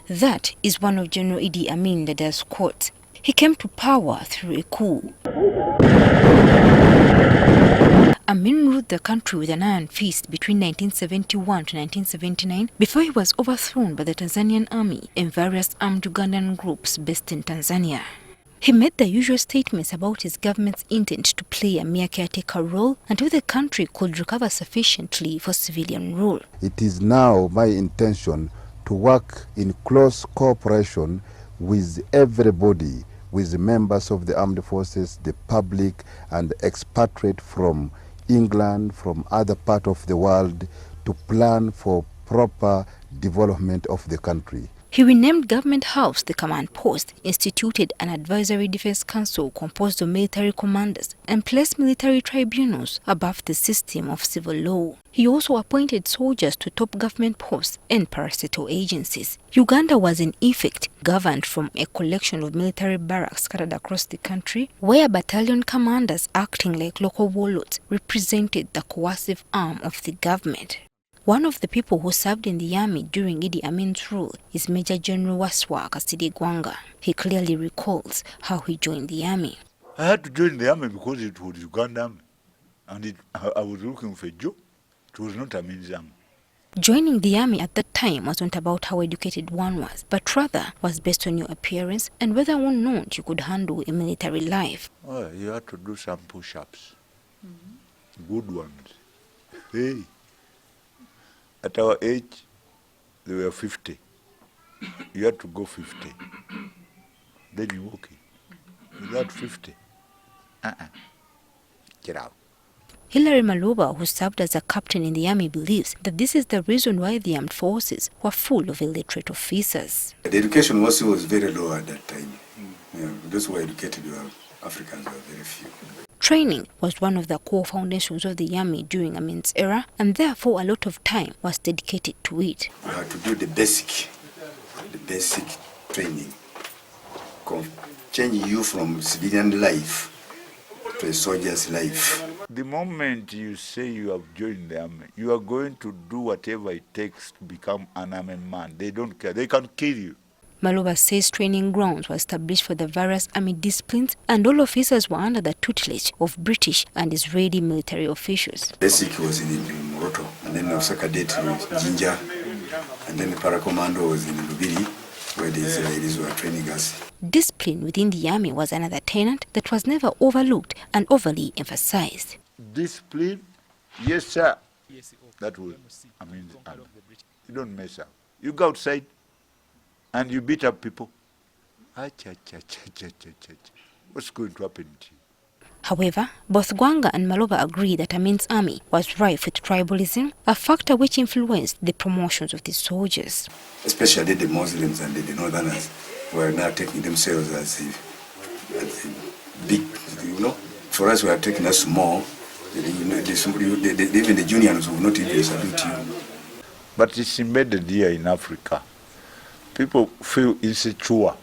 That is one of General Idi Amin Dada's quotes. He came to power through a coup. Amin ruled the country with an iron fist between 1971 to 1979 before he was overthrown by the Tanzanian army and various armed Ugandan groups based in Tanzania. He made the usual statements about his government's intent to play a mere caretaker role until the country could recover sufficiently for civilian rule. It is now my intention to work in close cooperation with everybody, with the members of the armed forces, the public, and expatriate from England, from other parts of the world, to plan for proper development of the country. He renamed Government House the command post, instituted an advisory defense council composed of military commanders, and placed military tribunals above the system of civil law. He also appointed soldiers to top government posts and parastatal agencies. Uganda was in effect governed from a collection of military barracks scattered across the country, where battalion commanders acting like local warlords represented the coercive arm of the government. One of the people who served in the army during Idi Amin's rule is Major General Waswa Kasidi Gwanga. He clearly recalls how he joined the army. I had to join the army because it was Uganda army, and I was looking for a job. It was not Amin's army. Joining the army at that time wasn't about how educated one was, but rather was based on your appearance and whether or not you could handle a military life. Oh, you had to do some push-ups, good ones. Hey. At our age, they were 50. You had to go 50. Then you walk in. Without 50, get out. Hilary Maloba, who served as a captain in the army, believes that this is the reason why the armed forces were full of illiterate officers. The education was very low at that time. Those who were educated Africans were very few. Training was one of the core foundations of the army during Amin's era, and therefore a lot of time was dedicated to it. We had to do the basic training, changing you from civilian life to a soldier's life. The moment you say you have joined the army, you are going to do whatever it takes to become an army man. They don't care. They can kill you. Maloba says training grounds were established for the various army disciplines, and all officers were under the tutelage of British and Israeli military officials. Basic was in Moroto, and then Officer Cadet was Jinja, and then the Paracommando was in Lubiri, where the Israelis were training us. Discipline within the army was another tenet that was never overlooked and overly emphasized. Discipline, yes sir. That was, you don't mess up. You go outside and you beat up people. What's going to happen to you? However, both Gwanga and Maloba agree that Amin's army was rife with tribalism, a factor which influenced the promotions of the soldiers. Especially the Muslims and the Northerners were now taking themselves as a big, For us, we are taking us small. Even the juniors will not even salute you. But it's embedded here in Africa. People feel insecure.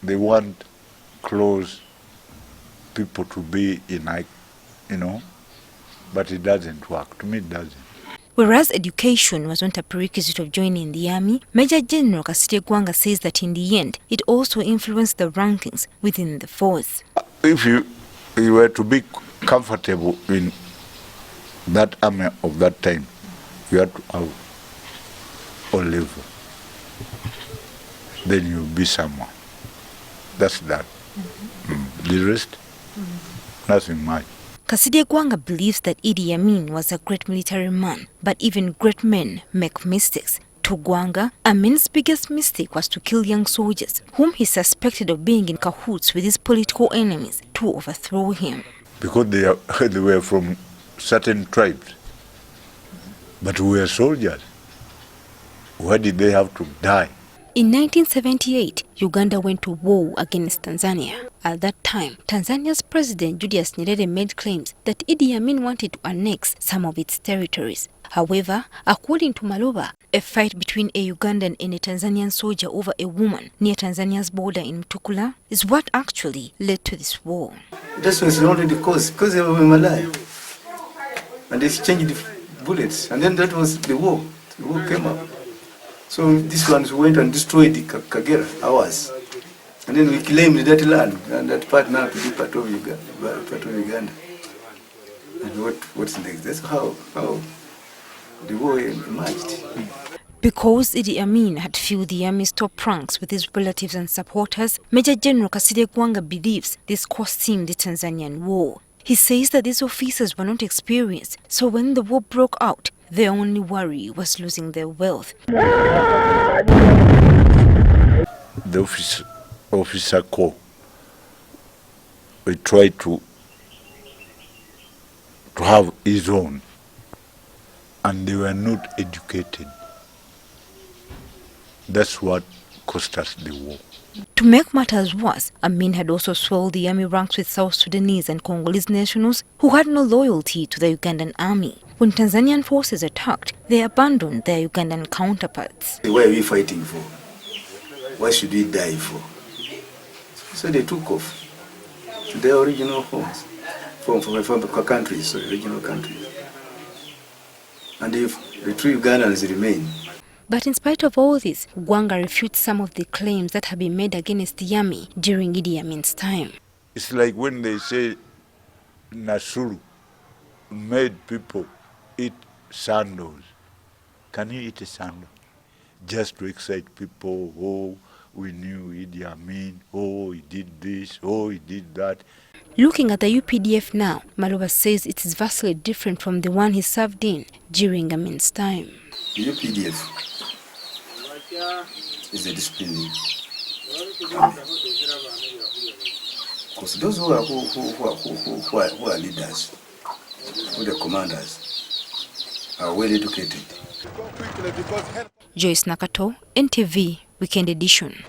They want close people to be in, but it doesn't work. To me, it doesn't. Whereas education was not a prerequisite of joining the army, Major General Kasidi Gwanga says that in the end, it also influenced the rankings within the force. If you were to be comfortable in that army of that time, you had to have all level. Then you'll be someone. That's that. The rest, nothing much. Kasidi Gwanga believes that Idi Amin was a great military man, but even great men make mistakes. To Gwanga, Amin's biggest mistake was to kill young soldiers, whom he suspected of being in cahoots with his political enemies to overthrow him. Because they were from certain tribes, but we were soldiers. Why did they have to die? In 1978, Uganda went to war against Tanzania. At that time, Tanzania's President Julius Nyerere made claims that Idi Amin wanted to annex some of its territories. However, according to Maloba, a fight between a Ugandan and a Tanzanian soldier over a woman near Tanzania's border in Mtukula is what actually led to this war. That was only the cause, because they were alive. And they exchanged bullets, and then that was the war. The war came up. So these ones went and destroyed the Kagera, ours. And then we claimed that land and that part now to be part of Uganda. And what's next? That's how the war emerged. Because Idi Amin had filled the army's top ranks with his relatives and supporters, Major General Kasirye Gwanga believes this cost him the Tanzanian war. He says that these officers were not experienced, so when the war broke out, their only worry was losing their wealth. The officer corps, we tried to have his own, and they were not educated. That's what cost us the war. To make matters worse, Amin had also swelled the army ranks with South Sudanese and Congolese nationals who had no loyalty to the Ugandan army. When Tanzanian forces attacked, they abandoned their Ugandan counterparts. Why are we fighting for? Why should we die for? So they took off to their original homes, from countries, original countries. And if the true Ugandans remain. But in spite of all this, Gwanga refutes some of the claims that have been made against the army during Idi Amin's time. It's like when they say Nasuru made people eat sandals. Can you eat a sandal? Just to excite people, oh, we knew Idi Amin, oh, he did this, oh, he did that. Looking at the UPDF now, Maloba says it is vastly different from the one he served in during Amin's time. The UPDF is a disciplinary army. Because those who are leaders, who are the commanders, are well educated. Joyce Nakato, NTV, Weekend Edition.